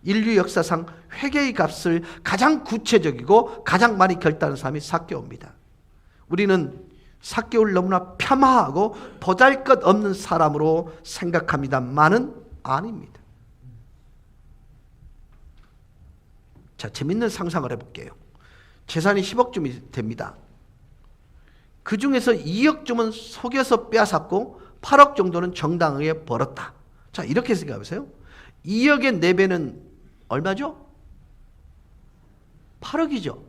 인류 역사상 회개의 값을 가장 구체적이고 가장 많이 결단한 사람이 삭개오입니다. 우리는 삭개오를 너무나 폄하하고 보잘것없는 사람으로 생각합니다만은 아닙니다. 자, 재밌는 상상을 해볼게요. 재산이 10억쯤이 됩니다. 그 중에서 2억쯤은 속여서 빼앗았고 8억 정도는 정당하게 벌었다. 자, 이렇게 생각해보세요. 2억의 4배는 얼마죠? 8억이죠.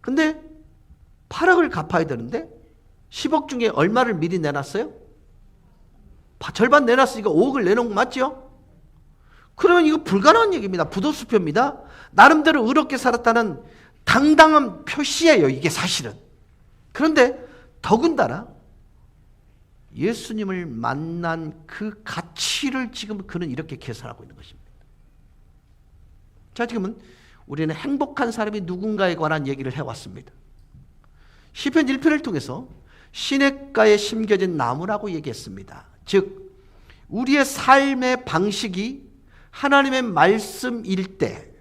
근데 8억을 갚아야 되는데 10억 중에 얼마를 미리 내놨어요? 절반 내놨으니까 5억을 내놓은 거 맞죠? 그러면 이거 불가능한 얘기입니다. 부도수표입니다. 나름대로 의롭게 살았다는 당당한 표시예요, 이게 사실은. 그런데 더군다나 예수님을 만난 그 가치를 지금 그는 이렇게 계산하고 있는 것입니다. 자, 지금은 우리는 행복한 사람이 누군가에 관한 얘기를 해왔습니다. 시편 1편을 통해서 시냇가에 심겨진 나무라고 얘기했습니다. 즉 우리의 삶의 방식이 하나님의 말씀일 때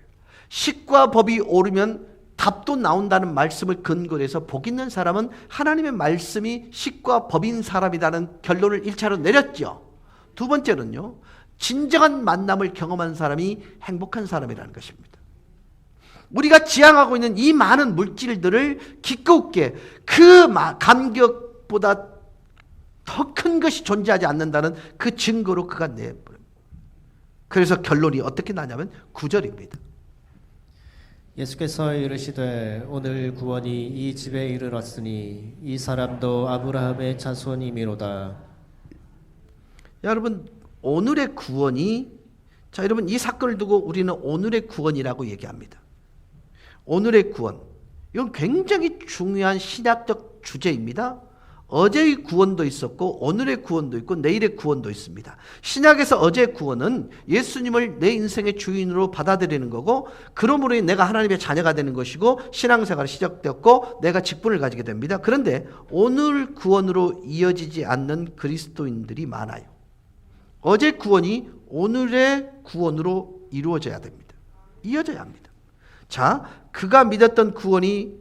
식과 법이 오르면 답도 나온다는 말씀을 근거로 해서 복 있는 사람은 하나님의 말씀이 식과 법인 사람이라는 결론을 1차로 내렸죠. 두 번째는요, 진정한 만남을 경험한 사람이 행복한 사람이라는 것입니다. 우리가 지향하고 있는 이 많은 물질들을 기꺼이 그 감격보다 더 큰 것이 존재하지 않는다는 그 증거로 그가 내버립니다. 그래서 결론이 어떻게 나냐면 9절입니다. 예수께서 이르시되 오늘 구원이 이 집에 이르렀으니 이 사람도 아브라함의 자손이미로다. 여러분, 오늘의 구원이, 자 여러분, 이 사건을 두고 우리는 오늘의 구원이라고 얘기합니다. 오늘의 구원. 이건 굉장히 중요한 신약적 주제입니다. 어제의 구원도 있었고 오늘의 구원도 있고 내일의 구원도 있습니다. 신약에서 어제의 구원은 예수님을 내 인생의 주인으로 받아들이는 거고 그러므로 내가 하나님의 자녀가 되는 것이고 신앙생활이 시작되었고 내가 직분을 가지게 됩니다. 그런데 오늘 구원으로 이어지지 않는 그리스도인들이 많아요. 어제 구원이 오늘의 구원으로 이루어져야 됩니다. 이어져야 합니다. 자, 그가 믿었던 구원이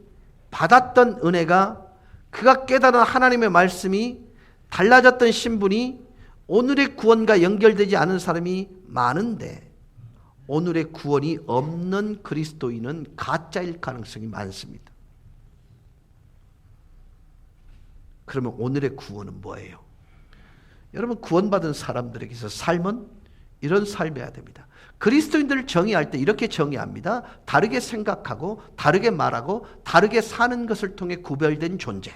받았던 은혜가 그가 깨달은 하나님의 말씀이 달라졌던 신분이 오늘의 구원과 연결되지 않은 사람이 많은데 오늘의 구원이 없는 그리스도인은 가짜일 가능성이 많습니다. 그러면 오늘의 구원은 뭐예요? 여러분 구원받은 사람들에게서 삶은 이런 삶이어야 됩니다. 그리스도인들을 정의할 때 이렇게 정의합니다. 다르게 생각하고 다르게 말하고 다르게 사는 것을 통해 구별된 존재.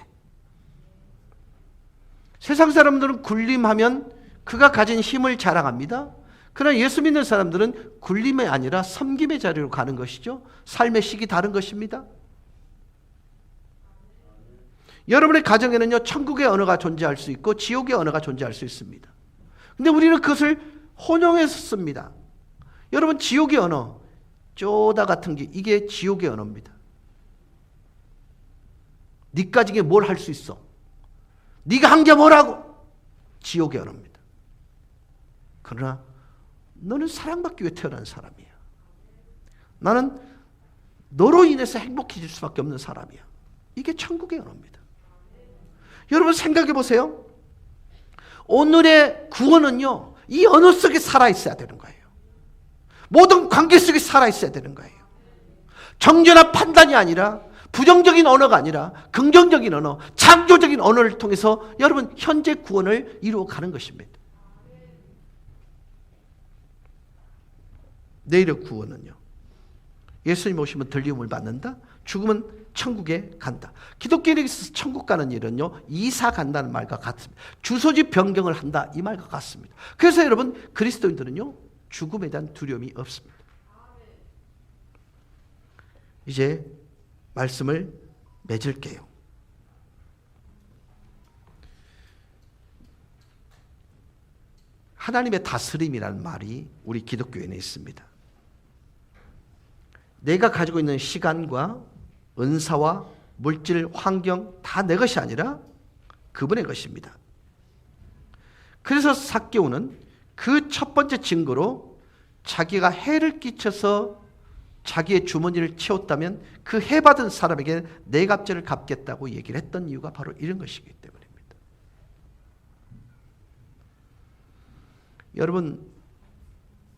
세상 사람들은 군림하면 그가 가진 힘을 자랑합니다. 그러나 예수 믿는 사람들은 군림이 아니라 섬김의 자리로 가는 것이죠. 삶의 식이 다른 것입니다. 여러분의 가정에는요, 천국의 언어가 존재할 수 있고 지옥의 언어가 존재할 수 있습니다. 근데 우리는 그것을 혼용해서 씁니다. 여러분 지옥의 언어, 쪼다 같은 게 이게 지옥의 언어입니다. 니까지게 뭘 할 수 있어? 네가 한 게 뭐라고? 지옥의 언어입니다. 그러나 너는 사랑받기 위해 태어난 사람이야. 나는 너로 인해서 행복해질 수밖에 없는 사람이야. 이게 천국의 언어입니다. 여러분 생각해 보세요. 오늘의 구원은요, 이 언어 속에 살아있어야 되는 거예요. 모든 관계 속에 살아있어야 되는 거예요. 정죄나 판단이 아니라 부정적인 언어가 아니라 긍정적인 언어, 창조적인 언어를 통해서 여러분 현재 구원을 이루어가는 것입니다. 내일의 구원은요, 예수님 오시면 들림을 받는다, 죽으면 천국에 간다. 기독교인에게 있어서 천국 가는 일은요, 이사 간다는 말과 같습니다. 주소지 변경을 한다, 이 말과 같습니다. 그래서 여러분 그리스도인들은요, 죽음에 대한 두려움이 없습니다. 이제 말씀을 맺을게요. 하나님의 다스림이라는 말이 우리 기독교에는 있습니다. 내가 가지고 있는 시간과 은사와 물질, 환경 다 내 것이 아니라 그분의 것입니다. 그래서 삭개오는 그 첫 번째 증거로 자기가 해를 끼쳐서 자기의 주머니를 채웠다면 그 해 받은 사람에게 내 값죄를 갚겠다고 얘기를 했던 이유가 바로 이런 것이기 때문입니다. 여러분,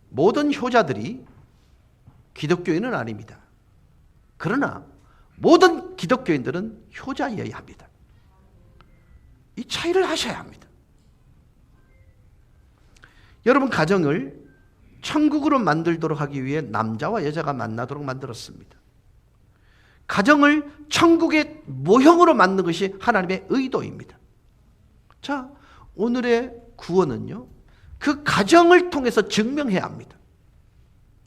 모든 효자들이 기독교인은 아닙니다. 그러나 모든 기독교인들은 효자여야 합니다. 이 차이를 하셔야 합니다. 여러분 가정을 천국으로 만들도록 하기 위해 남자와 여자가 만나도록 만들었습니다. 가정을 천국의 모형으로 만드는 것이 하나님의 의도입니다. 자, 오늘의 구원은요, 그 가정을 통해서 증명해야 합니다.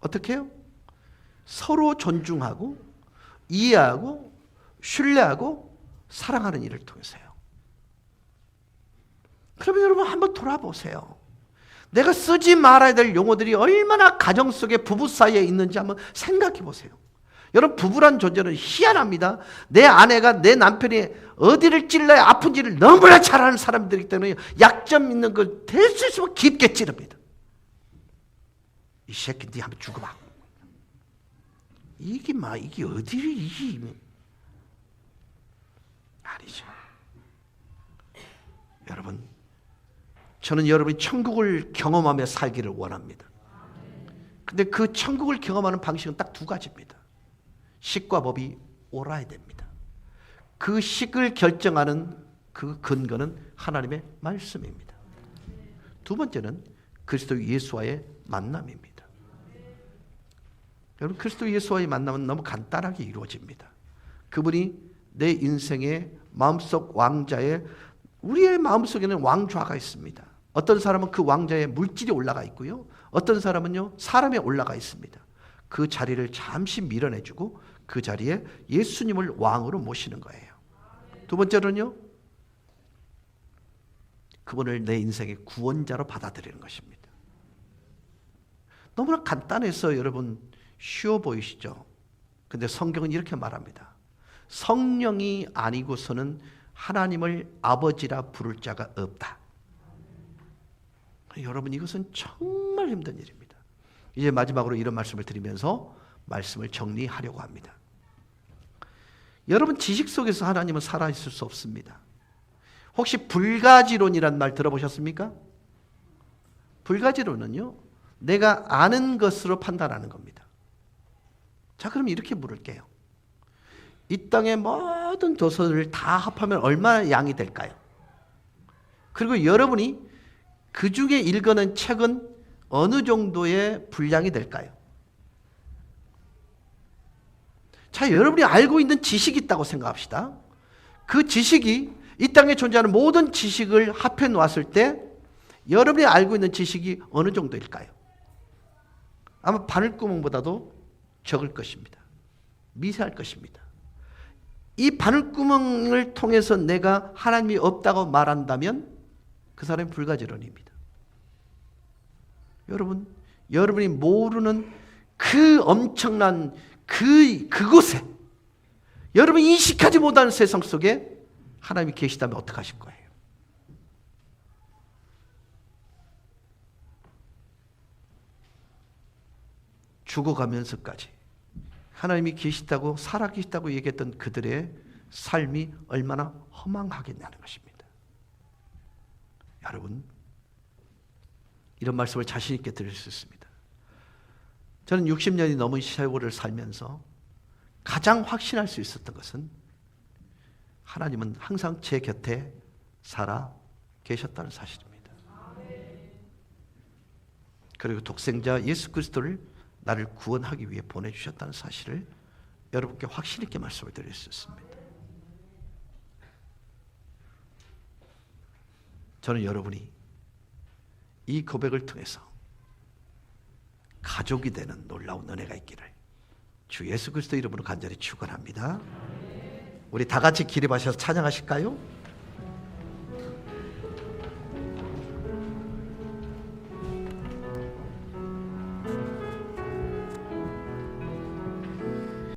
어떻게 해요? 서로 존중하고 이해하고 신뢰하고 사랑하는 일을 통해서요. 그러면 여러분 한번 돌아보세요. 내가 쓰지 말아야 될 용어들이 얼마나 가정 속에 부부 사이에 있는지 한번 생각해 보세요. 여러분 부부란 존재는 희한합니다. 내 아내가 내 남편이 어디를 찔러야 아픈지를 너무나 잘 아는 사람들이기 때문에 약점 있는 걸 될 수 있으면 깊게 찌릅니다. 이 새끼 네 한번 죽어봐. 이게 어디를 아니죠. 여러분, 저는 여러분이 천국을 경험하며 살기를 원합니다. 근데 그 천국을 경험하는 방식은 딱 두 가지입니다. 식과 법이 옳아야 됩니다. 그 식을 결정하는 그 근거는 하나님의 말씀입니다. 두 번째는 그리스도 예수와의 만남입니다. 여러분 그리스도 예수와의 만남은 너무 간단하게 이루어집니다. 그분이 내 인생의 마음속 왕자에, 우리의 마음속에는 왕좌가 있습니다. 어떤 사람은 그 왕좌에 물질이 올라가 있고요, 어떤 사람은요 사람에 올라가 있습니다. 그 자리를 잠시 밀어내주고 그 자리에 예수님을 왕으로 모시는 거예요. 두 번째로는요, 그분을 내 인생의 구원자로 받아들이는 것입니다. 너무나 간단해서 여러분 쉬워 보이시죠? 근데 성경은 이렇게 말합니다. 성령이 아니고서는 하나님을 아버지라 부를 자가 없다. 여러분, 이것은 정말 힘든 일입니다. 이제 마지막으로 이런 말씀을 드리면서 말씀을 정리하려고 합니다. 여러분, 지식 속에서 하나님은 살아있을 수 없습니다. 혹시 불가지론이란 말 들어보셨습니까? 불가지론은요, 내가 아는 것으로 판단하는 겁니다. 자, 그럼 이렇게 물을게요. 이 땅의 모든 도서를 다 합하면 얼마나 양이 될까요? 그리고 여러분이 그 중에 읽어낸 책은 어느 정도의 분량이 될까요? 자, 여러분이 알고 있는 지식이 있다고 생각합시다. 그 지식이 이 땅에 존재하는 모든 지식을 합해 놓았을 때 여러분이 알고 있는 지식이 어느 정도일까요? 아마 바늘구멍보다도 적을 것입니다. 미세할 것입니다. 이 바늘구멍을 통해서 내가 하나님이 없다고 말한다면 그 사람이 불가지론입니다. 여러분, 여러분이 모르는 그 엄청난 그곳에, 여러분이 인식하지 못하는 세상 속에 하나님이 계시다면 어떡하실 거예요? 죽어가면서까지 하나님이 계시다고, 살아계시다고 얘기했던 그들의 삶이 얼마나 허망하겠냐는 것입니다. 여러분, 이런 말씀을 자신 있게 드릴 수 있습니다. 저는 60년이 넘은 세월을 살면서 가장 확신할 수 있었던 것은 하나님은 항상 제 곁에 살아 계셨다는 사실입니다. 그리고 독생자 예수 그리스도를 나를 구원하기 위해 보내주셨다는 사실을 여러분께 확신 있게 말씀을 드릴 수 있습니다. 저는 여러분이 이 고백을 통해서 가족이 되는 놀라운 은혜가 있기를 주 예수 그리스도 이름으로 간절히 축원합니다. 우리 다 같이 기립하셔서 찬양하실까요?